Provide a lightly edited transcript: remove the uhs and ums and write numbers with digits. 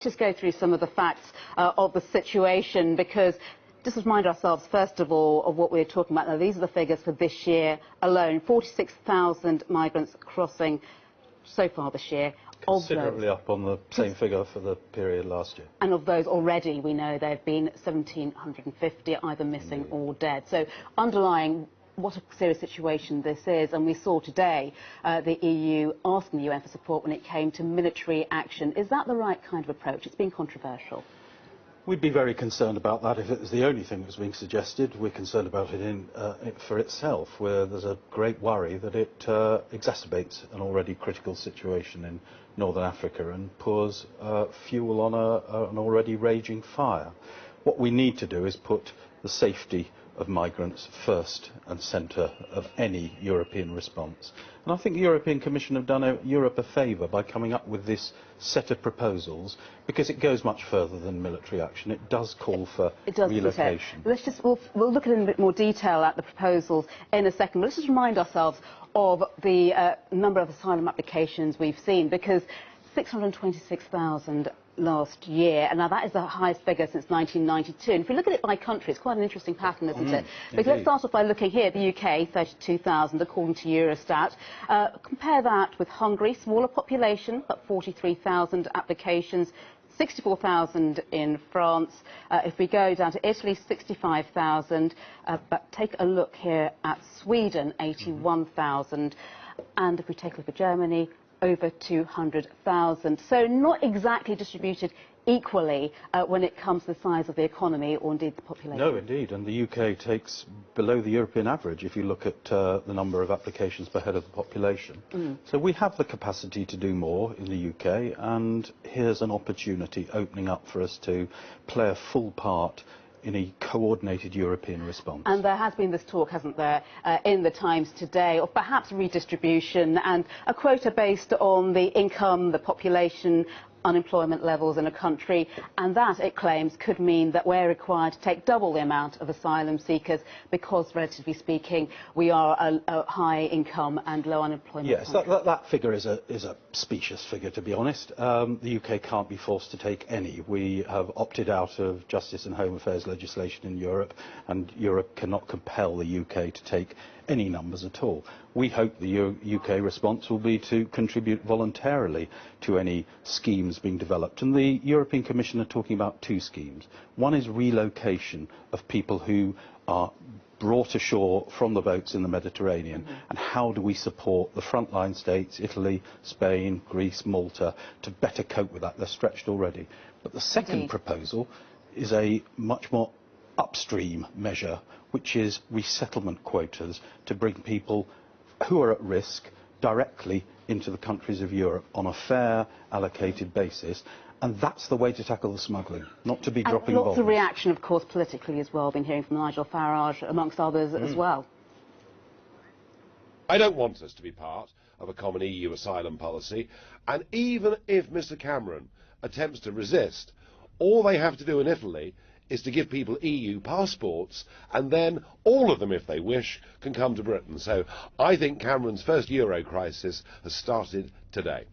Just go through some of the facts of the situation, because just to remind ourselves, first of all, of what we're talking about. Now, these are the figures for this year alone. 46,000 migrants crossing so far this year. Considerably up on the same figure for the period last year. And of those already, we know there have been 1,750 either missing or dead. So underlying what a serious situation this is, and we saw today the EU asking the UN for support when it came to military action. Is that the right kind of approach? It's been controversial. We'd be very concerned about that if it was the only thing that was being suggested. We're concerned about it for itself, where there's a great worry that it exacerbates an already critical situation in northern Africa and pours fuel on an already raging fire. What we need to do is put the safety of migrants first and centre of any European response. And I think the European Commission have done Europe a favour by coming up with this set of proposals, because it goes much further than military action. It does call for relocation. We'll look at it in a bit more detail at the proposals in a second. But let's just remind ourselves of the number of asylum applications we've seen, because 626,000 last year, and now that is the highest figure since 1992. And if we look at it by country, it's quite an interesting pattern, isn't it? Because let's start off by looking here at the UK, 32,000 according to Eurostat. Compare that with Hungary, smaller population, but 43,000 applications. 64,000 in France. If we go down to Italy, 65,000. But take a look here at Sweden, 81,000. And if we take a look at Germany, over 200,000. So not exactly distributed equally when it comes to the size of the economy or indeed the population. No, indeed, and the UK takes below the European average if you look at the number of applications per head of the population. So we have the capacity to do more in the UK, and here's an opportunity opening up for us to play a full part in a coordinated European response. And there has been this talk, hasn't there, in the Times today, of perhaps redistribution and a quota based on the income, the population, unemployment levels in a country, and that, it claims, could mean that we're required to take double the amount of asylum seekers because, relatively speaking, we are a high income and low unemployment country. Yes, that figure is a specious figure, to be honest. The UK can't be forced to take any. We have opted out of Justice and Home Affairs legislation in Europe, and Europe cannot compel the UK to take any numbers at all. We hope the UK response will be to contribute voluntarily to any schemes being developed. And the European Commission are talking about two schemes. One is relocation of people who are brought ashore from the boats in the Mediterranean, and how do we support the frontline states, Italy, Spain, Greece, Malta, to better cope with that? They're stretched already. But the second proposal is a much more upstream measure, which is resettlement quotas, to bring people who are at risk directly into the countries of Europe on a fair, allocated basis. And that's the way to tackle the smuggling, not to be dropping bombs. Lots of reaction, of course, politically as well. Been hearing from Nigel Farage, amongst others, as well. I don't want us to be part of a common EU asylum policy, and even if Mr Cameron attempts to resist, all they have to do in Italy is to give people EU passports, and then all of them, if they wish, can come to Britain. So I think Cameron's first Euro crisis has started today.